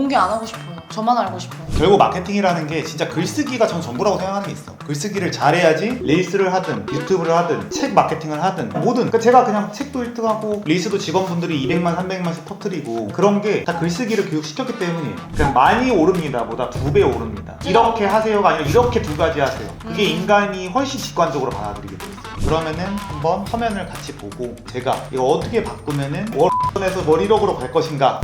공개 안 하고 싶어요. 저만 알고 싶어요. 결국 마케팅이라는 게 진짜 글쓰기가 전 전부라고 생각하는 게 있어. 글쓰기를 잘해야지 릴스를 하든 유튜브를 하든 책 마케팅을 하든 뭐든. 그러니까 제가 그냥 책도 1등하고 릴스도 직원분들이 200만 300만씩 터뜨리고 그런 게 다 글쓰기를 교육시켰기 때문이에요. 그냥 많이 오릅니다 보다 2배 오릅니다. 이렇게 하세요가 아니라 이렇게 2가지 하세요. 그게 인간이 훨씬 직관적으로 받아들이게 돼요. 그러면은 한번 화면을 같이 보고 제가 이거 어떻게 바꾸면은 월에서 뭘 1억으로 갈 것인가.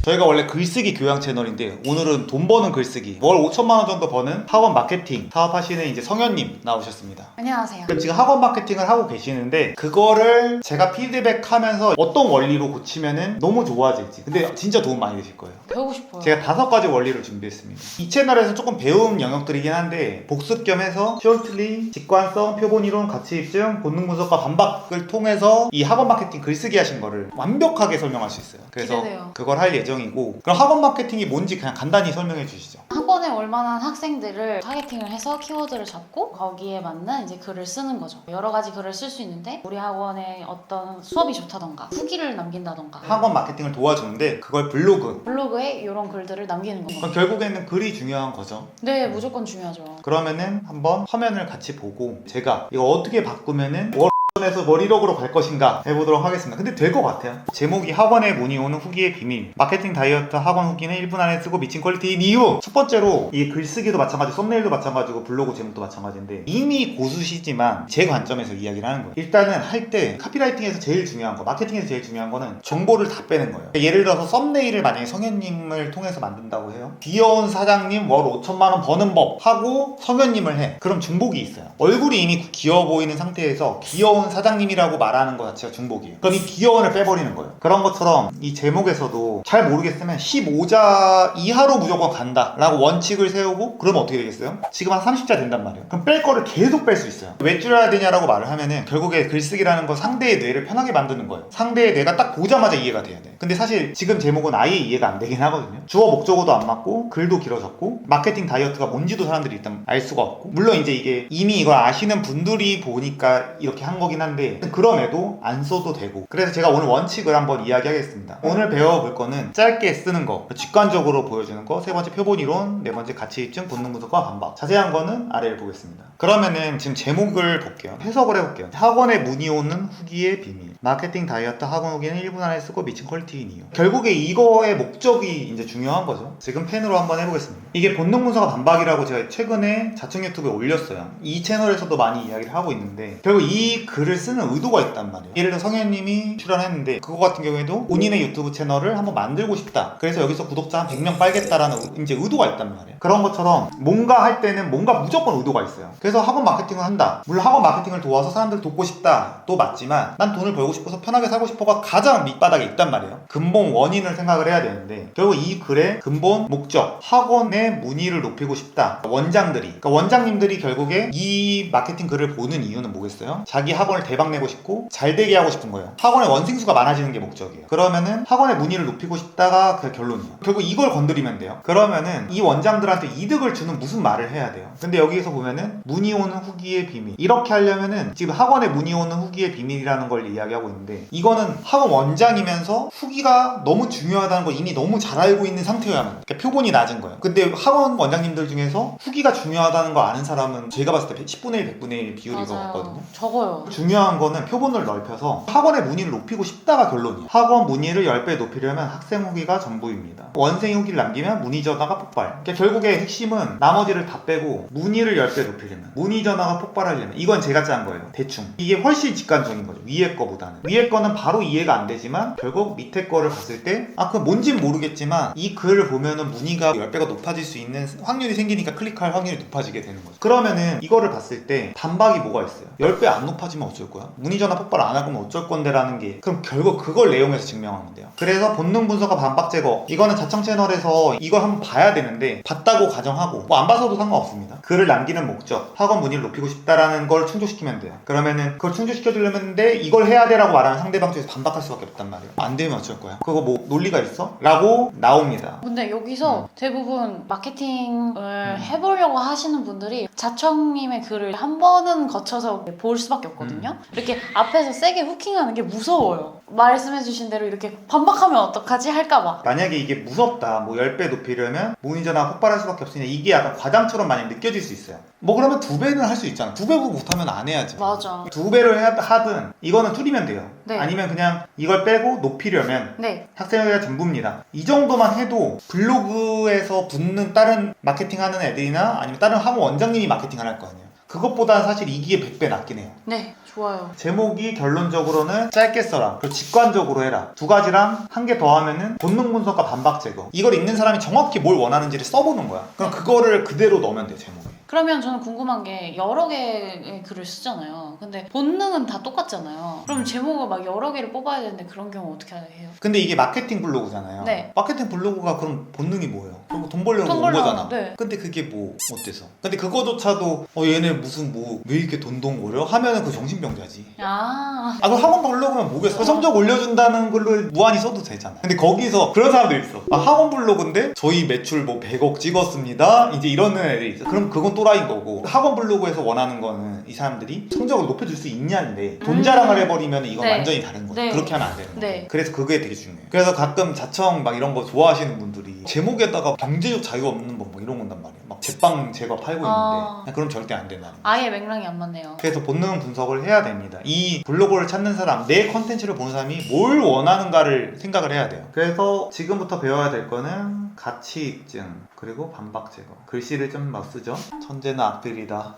저희가 원래 글쓰기 교양 채널인데 오늘은 돈 버는 글쓰기 월 5천만 원 정도 버는 학원 마케팅 사업하시는 이제 성현님 나오셨습니다. 안녕하세요. 지금 학원 마케팅을 하고 계시는데 그거를 제가 피드백하면서 어떤 원리로 고치면은 너무 좋아질지. 근데 진짜 도움 많이 되실 거예요. 배우고 싶어요. 제가 5가지 원리를 준비했습니다. 이 채널에서 조금 배운 영역들이긴 한데 복습 겸 해서 숄틀리, 직관성, 표본 이론, 가치 입증, 본능 분석과 반박을 통해서 이 학원 마케팅 글쓰기 하신 거를 완벽하게 설명할 수 있어요. 그래서 기대돼요. 그걸 할 예정이고. 그럼 학원 마케팅이 뭔지 그냥 간단히 설명해 주시죠. 학원에 올 만한 학생들을 타겟팅을 해서 키워드를 잡고 거기에 맞는 이제 글을 쓰는 거죠. 여러 가지 글을 쓸 수 있는데 우리 학원에 어떤 수업이 좋다던가 후기를 남긴다던가 학원 마케팅을 도와주는데 그걸 블로그에 이런 글들을 남기는 거죠. 그럼 결국에는 글이 중요한 거죠. 네, 무조건 중요하죠. 그러면은 한번 화면을 같이 보고 제가 이거 어떻게 바꾸면은 에서 뭘 1억으로 갈 것인가 해보도록 하겠습니다. 근데 될 것 같아요. 제목이 학원에 문의 오는 후기의 비밀, 마케팅 다이어트 학원 후기는 1분 안에 쓰고 미친 퀄리티인 이유. 첫 번째로 이 글쓰기도 마찬가지, 썸네일도 마찬가지고 블로그 제목도 마찬가지인데 이미 고수시지만 제 관점에서 이야기를 하는 거예요. 일단은 할 때 카피라이팅에서 제일 중요한 거, 마케팅에서 제일 중요한 거는 정보를 다 빼는 거예요. 예를 들어서 썸네일을 만약에 성현님을 통해서 만든다고 해요. 귀여운 사장님 월 5천만 원 버는 법 하고 성현님을 해. 그럼 중복이 있어요. 얼굴이 이미 귀여워 보이는 상태에서 귀여운 사장님이라고 말하는 것 자체가 중복이에요. 그럼 이 귀여운을 빼버리는 거예요. 그런 것처럼 이 제목에서도 잘 모르겠으면 15자 이하로 무조건 간다 라고 원칙을 세우고 그러면 어떻게 되겠어요? 지금 한 30자 된단 말이에요. 그럼 뺄 거를 계속 뺄 수 있어요. 왜 줄여야 되냐라고 말을 하면은 결국에 글쓰기라는 건 상대의 뇌를 편하게 만드는 거예요. 상대의 뇌가 딱 보자마자 이해가 돼야 돼. 근데 사실 지금 제목은 아예 이해가 안 되긴 하거든요. 주어 목적어도 안 맞고 글도 길어졌고 마케팅 다이어트가 뭔지도 사람들이 일단 알 수가 없고, 물론 이제 이게 이미 이걸 아시는 분들이 보니까 이렇게 한 거긴 한데 그럼에도 안 써도 되고. 그래서 제가 오늘 원칙을 한번 이야기하겠습니다. 오늘 배워볼 거는 짧게 쓰는 거, 직관적으로 보여주는 거, 세 번째 표본 이론, 네 번째 가치 입증, 본능 분석과 반박. 자세한 거는 아래를 보겠습니다. 그러면은 지금 제목을 볼게요. 해석을 해볼게요. 학원에 문의 오는 후기의 비밀, 마케팅 다이어트 학원 후기는 1분 안에 쓰고 미친 퀄리티인 이유. 결국에 이거의 목적이 이제 중요한 거죠. 지금 펜으로 한번 해보겠습니다. 이게 본능 분석과 반박이라고 제가 최근에 자청 유튜브에 올렸어요. 이 채널에서도 많이 이야기를 하고 있는데 결국 이 글을 쓰는 의도가 있단 말이에요. 예를 들어 성현님이 출연했는데 그거 같은 경우에도 본인의 유튜브 채널을 한번 만들고 싶다. 그래서 여기서 구독자 한 100명 빨겠다라는 이제 의도가 있단 말이에요. 그런 것처럼 뭔가 할 때는 뭔가 무조건 의도가 있어요. 그래서 학원 마케팅을 한다. 물론 학원 마케팅을 도와서 사람들 돕고 싶다 또 맞지만 난 돈을 벌고 싶어서 편하게 살고 싶어가 가장 밑바닥에 있단 말이에요. 근본 원인을 생각을 해야 되는데 결국 이 글의 근본 목적, 학원의 문의를 높이고 싶다. 원장들이, 그러니까 원장님들이 결국에 이 마케팅 글을 보는 이유는 뭐겠어요? 자기 학원을 대박 내고 싶고 잘 되게 하고 싶은 거예요. 학원의 원생수가 많아지는 게 목적이에요. 그러면은 학원의 문의를 높이고 싶다가 그 결론이에요. 결국 이걸 건드리면 돼요. 그러면은 이 원장들한테 이득을 주는 무슨 말을 해야 돼요. 근데 여기서 보면은 문의 오는 후기의 비밀, 이렇게 하려면은 지금 학원에 문의 오는 후기의 비밀이라는 걸 이야기하고 있는데 이거는 학원 원장이면서 후기가 너무 중요하다는 걸 이미 너무 잘 알고 있는 상태여야만 해요. 그러니까 표본이 낮은 거예요. 근데 학원 원장님들 중에서 후기가 중요하다는 걸 아는 사람은 제가 봤을 때 10분의 1, 100분의 1 비율인 것 같거든요. 적어요. 중요한 거는 표본을 넓혀서 학원의 문의를 높이고 싶다가 결론이에요. 학원 문의를 10배 높이려면 학생 후기가 전부입니다. 원생 후기를 남기면 문의 전화가 폭발. 그러니까 결국에 핵심은 나머지를 다 빼고 문의를 10배 높이려면, 문의 전화가 폭발하려면, 이건 제가 짠 거예요. 대충. 이게 훨씬 직관적인 거죠. 위에 거보다는. 위에 거는 바로 이해가 안 되지만 결국 밑에 거를 봤을 때 그건 뭔진 모르겠지만 이 글을 보면은 문의가 10배가 높아질 수 있는 확률이 생기니까 클릭할 확률이 높아지게 되는 거죠. 그러면은 이거를 봤을 때 반박이 뭐가 있어요? 10배 안 높아지면 어쩔 거야? 문의 전화 폭발 안 할 거면 어쩔 건데 라는 게, 그럼 결국 그걸 내용에서 증명하면 돼요. 그래서 본능 분석과 반박 제거, 이거는 자청 채널에서 이걸 한번 봐야 되는데 봤다고 가정하고 뭐 안 봐서도 상관없습니다. 글을 남기는 목적, 학원 문의를 높이고 싶다라는 걸 충족시키면 돼요. 그러면은 그걸 충족시켜 주려면 이걸 해야 돼 해라고 말하면 상대방 쪽에서 반박할 수밖에 없단 말이에요. 안 되면 어쩔 거야? 그거 뭐 논리가 있어? 라고 나옵니다. 근데 여기서 대부분 마케팅을 해보려고 하시는 분들이 자청님의 글을 한 번은 거쳐서 볼 수밖에 없거든요. 이렇게 앞에서 세게 후킹하는 게 무서워요. 말씀해주신 대로 이렇게 반박하면 어떡하지 할까봐. 만약에 이게 무섭다, 뭐 10배 높이려면 문의전화가 폭발할 수밖에 없으니 이게 약간 과장처럼 많이 느껴질 수 있어요. 뭐 그러면 2배는 할 수 있잖아. 2배고 못하면 안 해야지. 맞아. 2배를 하든 이거는 줄이면 돼요. 네. 아니면 그냥 이걸 빼고 높이려면 네. 학생회가 전부입니다. 이 정도만 해도 블로그에서 붙는 다른 마케팅하는 애들이나 아니면 다른 학원 원장님이 마케팅을 할 거 아니에요. 그것보다는 사실 이기에 100배 낫긴 해요. 네. 좋아요. 제목이 결론적으로는 짧게 써라, 그리고 직관적으로 해라. 두 가지랑 한 개 더 하면은 본능 분석과 반박 제거. 이걸 읽는 사람이 정확히 뭘 원하는지를 써보는 거야. 그럼 그거를 그대로 넣으면 돼요, 제목에. 그러면 저는 궁금한 게 여러 개의 글을 쓰잖아요. 근데 본능은 다 똑같잖아요. 그럼 제목을 막 여러 개를 뽑아야 되는데 그런 경우 어떻게 해요? 근데 이게 마케팅 블로그잖아요. 네. 마케팅 블로그가 그럼 본능이 뭐예요? 돈 벌려고 돈 온 벌려고, 거잖아. 네. 근데 그게 뭐 어때서? 근데 그거조차도 얘네 무슨 뭐 왜 이렇게 돈거려? 하면은 그 정신병자지. 아, 그럼 학원 블로그면 뭐겠어? 성적 올려준다는 걸로 무한히 써도 되잖아. 근데 거기서 그런 사람들 있어. 학원 블로그인데 저희 매출 뭐 100억 찍었습니다. 이제 이러는 애들이 있어. 그럼 그건 또라이인 거고, 학원 블로그에서 원하는 거는 이 사람들이 성적을 높여줄 수 있냐인데 돈 자랑을 해버리면 이건 네. 완전히 다른 거죠. 네. 그렇게 하면 안 되는 거예요. 네. 그래서 그게 되게 중요해요. 그래서 가끔 자청 막 이런 거 좋아하시는 분들이 제목에다가 경제적 자유 없는 법 뭐 이런 건단 말이에요. 막 제빵 제과 팔고 있는데 그럼 절대 안 된다는 거예요. 아예 맥락이 안 맞네요. 그래서 본능 분석을 해야 됩니다. 이 블로그를 찾는 사람, 내 컨텐츠를 보는 사람이 뭘 원하는가를 생각을 해야 돼요. 그래서 지금부터 배워야 될 거는 가치 입증, 그리고 반박 제거. 글씨를 좀 막 쓰죠. 천재는 악들이다.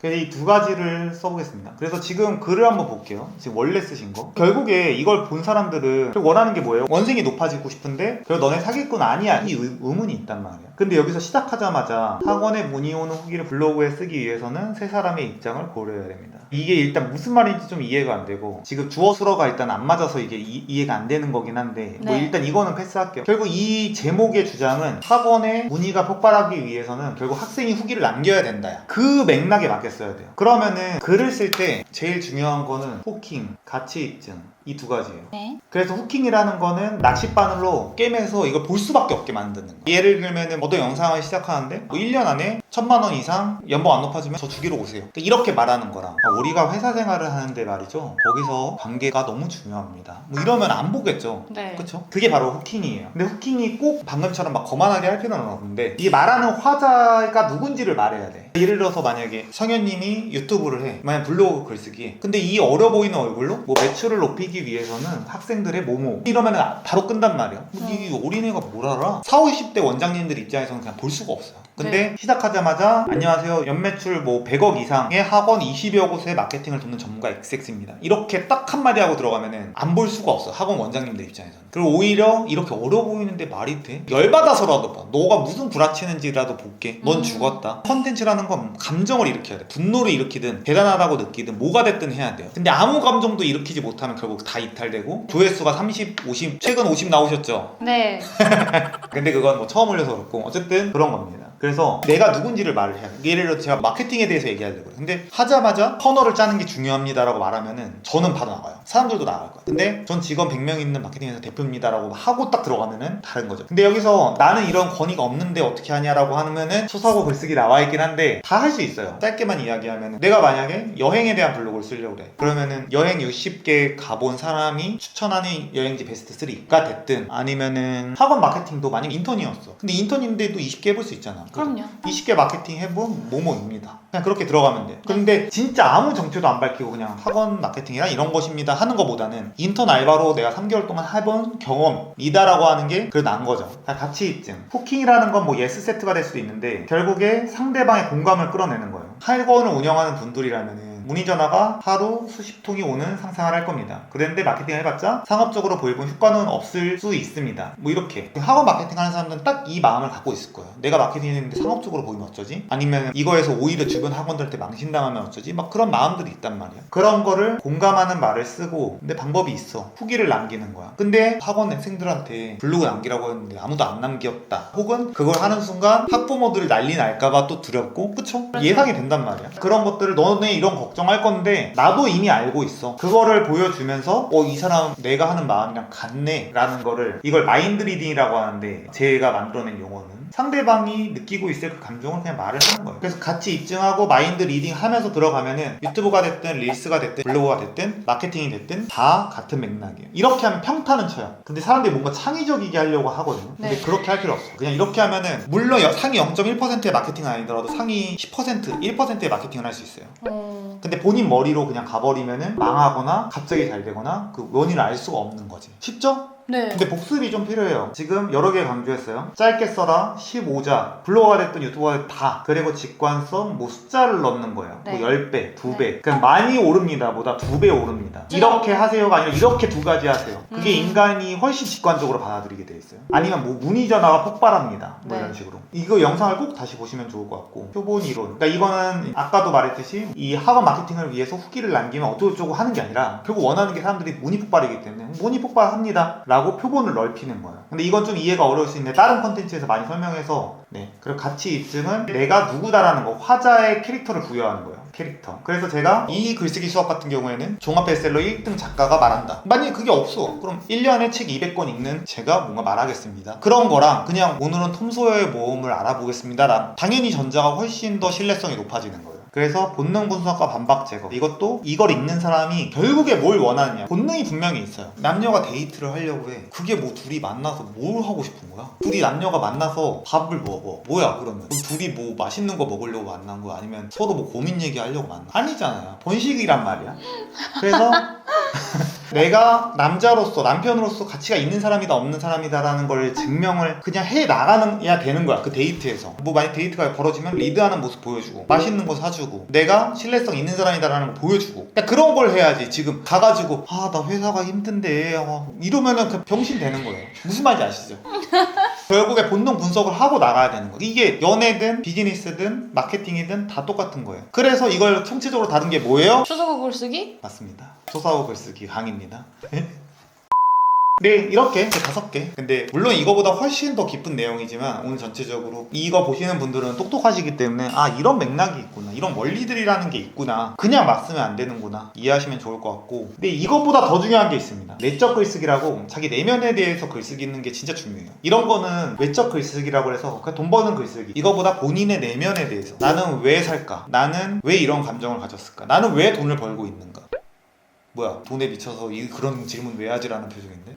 이 두 가지를 써보겠습니다. 그래서 지금 글을 한번 볼게요. 지금 원래 쓰신 거. 결국에 이걸 본 사람들은 원하는 게 뭐예요? 원생이 높아지고 싶은데 그래도 너네 사기꾼 아니야, 이 의문이 있단 말이야. 근데 여기서 시작하자마자 학원에 문의 오는 후기를 블로그에 쓰기 위해서는 세 사람의 입장을 고려해야 됩니다. 이게 일단 무슨 말인지 좀 이해가 안 되고, 지금 주어 수어가 일단 안 맞아서 이게 이해가 안 되는 거긴 한데 뭐 네. 일단 이거는 패스할게요. 결국 이 제목의 주장은 학원에 문의가 폭발하기 위해서는 결국 학생이 후기를 남겨야 된다. 그 맥락에 맞게 써야 돼요. 그러면은 글을 쓸 때 제일 중요한 거는 후킹, 가치 입증, 이 두 가지예요. 네. 그래서 후킹이라는 거는 낚싯바늘로 꿰매서 이걸 볼 수밖에 없게 만드는 거예요. 예를 들면 어떤 영상을 시작하는데 뭐 1년 안에 1000만 원 이상 연봉 안 높아지면 저 죽이러 오세요. 이렇게 말하는 거랑 우리가 회사 생활을 하는데 말이죠, 거기서 관계가 너무 중요합니다, 뭐 이러면 안 보겠죠. 네. 그쵸? 그게 바로 후킹이에요. 근데 후킹이 꼭 방금처럼 막 거만하게 할 필요는 없는데, 이 말하는 화자가 누군지를 말해야 돼. 예를 들어서 만약에 성현님이 유튜브를 해, 만약 블로그 글쓰기, 근데 이 어려 보이는 얼굴로 뭐 매출을 높이기 위해서는 학생들의 뭐뭐 이러면 바로 끈단 말이야. 이 어린애가 뭘 알아? 40, 50대 원장님들 입장에서는 그냥 볼 수가 없어요. 근데 시작하자마자 안녕하세요, 연매출 뭐 100억 이상의 학원 20여 곳의 마케팅을 돕는 전문가 XX입니다, 이렇게 딱 한마디 하고 들어가면은 안 볼 수가 없어, 학원 원장님들 입장에서는. 그리고 오히려 이렇게 어려 보이는데 말이 돼? 열받아서라도 봐. 너가 무슨 구라치는지라도 볼게. 넌 죽었다. 컨텐츠라는 건 감정을 일으켜야 돼. 분노를 일으키든 대단하다고 느끼든 뭐가 됐든 해야 돼요. 근데 아무 감정도 일으키지 못하면 결국 다 이탈되고, 조회수가 30, 50, 최근 50 나오셨죠? 네. 근데 그건 뭐 처음 올려서 그렇고 어쨌든 그런 겁니다. 그래서 내가 누군지를 말을 해야 돼. 예를 들어 제가 마케팅에 대해서 얘기하려고요. 근데 하자마자 터널을 짜는 게 중요합니다라고 말하면은 저는 바로 나가요. 사람들도 나갈 거야. 근데 전 직원 100명 있는 마케팅회사 대표입니다라고 하고 딱 들어가면은 다른 거죠. 근데 여기서 나는 이런 권위가 없는데 어떻게 하냐라고 하면은 수사고 글쓰기 나와 있긴 한데 다 할 수 있어요. 짧게만 이야기하면은, 내가 만약에 여행에 대한 블로그를 쓰려고 그래. 그러면은 여행 60개 가본 사람이 추천하는 여행지 베스트 3가 됐든, 아니면은 학원 마케팅도 만약 인턴이었어. 근데 인턴인데도 20개 해볼 수 있잖아. 그럼요. 20개 마케팅 해본 뭐뭐입니다. 그냥 그렇게 들어가면 돼. 근데 진짜 아무 정체도 안 밝히고 그냥 학원 마케팅이랑 이런 것입니다 하는 것보다는 인턴 알바로 내가 3개월 동안 해본 경험이다라고 하는 게 그래도 나은 거죠. 가치 입증. 후킹이라는 건 뭐 예스 세트가 될 수도 있는데 결국에 상대방의 공감을 끌어내는 거예요. 학원을 운영하는 분들이라면은 문의 전화가 하루 수십 통이 오는 상상을 할 겁니다. 그런데 마케팅을 해봤자 상업적으로 보이고 효과는 없을 수 있습니다. 뭐 이렇게 학원 마케팅 하는 사람들은 딱 이 마음을 갖고 있을 거예요. 내가 마케팅 했는데 상업적으로 보이면 어쩌지? 아니면 이거에서 오히려 주변 학원들한테 망신당하면 어쩌지? 막 그런 마음들이 있단 말이야. 그런 거를 공감하는 말을 쓰고, 근데 방법이 있어. 후기를 남기는 거야. 근데 학원 학생들한테 블로그 남기라고 했는데 아무도 안 남겼다, 혹은 그걸 하는 순간 학부모들을 난리 날까봐 또 두렵고, 그쵸? 예상이 된단 말이야. 그런 것들을 너네 이런 걱정 작정할 건데 나도 이미 알고 있어. 그거를 보여주면서 이 사람 내가 하는 마음이랑 같네 라는 거를, 이걸 마인드 리딩이라고 하는데 제가 만들어낸 용어는 상대방이 느끼고 있을 그 감정을 그냥 말을 하는 거예요. 그래서 같이 입증하고 마인드 리딩 하면서 들어가면은 유튜브가 됐든 릴스가 됐든 블로그가 됐든 마케팅이 됐든 다 같은 맥락이에요. 이렇게 하면 평타는 쳐요. 근데 사람들이 뭔가 창의적이게 하려고 하거든요. 근데 네. 그렇게 할 필요 없어. 그냥 이렇게 하면은 물론 상위 0.1%의 마케팅은 아니더라도 상위 10%, 1%의 마케팅을 할 수 있어요. 근데 본인 머리로 그냥 가버리면은 망하거나 갑자기 잘 되거나 그 원인을 알 수가 없는 거지. 쉽죠? 네. 근데 복습이 좀 필요해요. 지금 여러 개 강조했어요. 짧게 써라, 15자, 블로거가 됐든 유튜버가 됐든 다. 그리고 직관성, 뭐 숫자를 넣는 거예요. 네. 뭐 10배, 2배. 그냥 많이 오릅니다 보다 2배 오릅니다. 이렇게 하세요가 아니라 이렇게 두 가지 하세요. 그게 인간이 훨씬 직관적으로 받아들이게 돼 있어요. 아니면 뭐 문의 전화가 폭발합니다. 뭐 네. 이런 식으로. 이거 영상을 꼭 다시 보시면 좋을 것 같고. 표본 이론. 그러니까 이거는 아까도 말했듯이 이 학원 마케팅을 위해서 후기를 남기면 어쩌고저쩌고 하는 게 아니라 결국 원하는 게 사람들이 문의 폭발이기 때문에 문의 폭발합니다 라고 표본을 넓히는 거예요. 근데 이건 좀 이해가 어려울 수 있는데 다른 컨텐츠에서 많이 설명해서, 네. 그리고 가치 입증은 내가 누구다라는 거, 화자의 캐릭터를 부여하는 거예요. 캐릭터. 그래서 제가 이 글쓰기 수업 같은 경우에는 종합 베스트셀러 1등 작가가 말한다. 만약에 그게 없어. 그럼 1년에 책 200권 읽는 제가 뭔가 말하겠습니다. 그런 거랑 그냥 오늘은 톰 소여의 모험을 알아보겠습니다. 당연히 전자가 훨씬 더 신뢰성이 높아지는 거예요. 그래서 본능 분석과 반박 제거, 이것도 이걸 읽는 사람이 결국에 뭘 원하느냐, 본능이 분명히 있어요. 남녀가 데이트를 하려고 해. 그게 뭐 둘이 만나서 뭘 하고 싶은 거야? 둘이 남녀가 만나서 밥을 먹어. 뭐야 그러면? 그럼 둘이 뭐 맛있는 거 먹으려고 만난 거야? 아니면 서로 뭐 고민 얘기하려고 만난 거야? 아니잖아요. 번식이란 말이야. 그래서 내가 남자로서, 남편으로서 가치가 있는 사람이다 없는 사람이다 라는 걸 증명을 그냥 해 나가야 되는 거야. 그 데이트에서 뭐 만약 데이트가 벌어지면 리드하는 모습 보여주고 맛있는 거 사주고 내가 신뢰성 있는 사람이다 라는 거 보여주고, 그러니까 그런 걸 해야지. 지금 가가지고 나 회사가 힘든데 이러면은 그 병신 되는 거예요. 무슨 말인지 아시죠? 결국에 본능 분석을 하고 나가야 되는 거예요. 이게 연애든 비즈니스든 마케팅이든 다 똑같은 거예요. 그래서 이걸 총체적으로 다른 게 뭐예요? 초속어 글쓰기? 맞습니다. 소사오 글쓰기 강의입니다. 네, 이렇게 5개. 근데 물론 이거보다 훨씬 더 깊은 내용이지만 오늘 전체적으로 이거 보시는 분들은 똑똑하시기 때문에 이런 맥락이 있구나, 이런 원리들이라는 게 있구나, 그냥 막 쓰면 안 되는구나 이해하시면 좋을 것 같고. 근데 이것보다 더 중요한 게 있습니다. 내적 글쓰기라고, 자기 내면에 대해서 글쓰기 있는 게 진짜 중요해요. 이런 거는 외적 글쓰기라고 해서 그냥 돈 버는 글쓰기, 이거보다 본인의 내면에 대해서 나는 왜 살까? 나는 왜 이런 감정을 가졌을까? 나는 왜 돈을 벌고 있는가? 뭐야, 돈에 미쳐서 그런 질문 왜 하지라는 표정인데?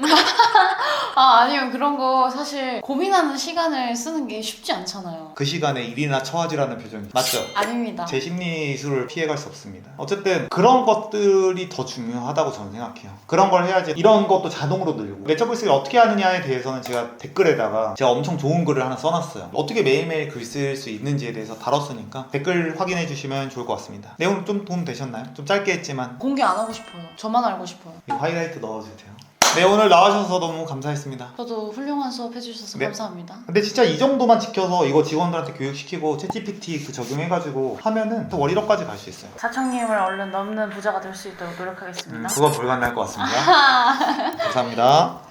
아니요. 그런 거 사실 고민하는 시간을 쓰는 게 쉽지 않잖아요. 그 시간에 일이나 처하지라는 표정이 맞죠? 아닙니다. 제 심리술을 피해갈 수 없습니다. 어쨌든 그런 것들이 더 중요하다고 저는 생각해요. 그런 걸 해야지 이런 것도 자동으로 늘고. 내적 글쓰기를 어떻게 하느냐에 대해서는 제가 댓글에다가 제가 엄청 좋은 글을 하나 써놨어요. 어떻게 매일매일 글 쓸 수 있는지에 대해서 다뤘으니까 댓글 확인해 주시면 좋을 것 같습니다. 내용 좀 도움 되셨나요? 좀 짧게 했지만 공개 안 하고 싶어요. 저만 알고 싶어요. 이 하이라이트 넣어주세요. 네, 오늘 나와주셔서 너무 감사했습니다. 저도 훌륭한 수업 해주셔서 네. 감사합니다. 근데 진짜 이 정도만 지켜서 이거 직원들한테 교육시키고 챗GPT 적용해가지고 하면은 또 월일업까지 갈 수 있어요. 자청님을 얼른 넘는 부자가 될 수 있도록 노력하겠습니다. 그건 불가능할 것 같습니다. 감사합니다.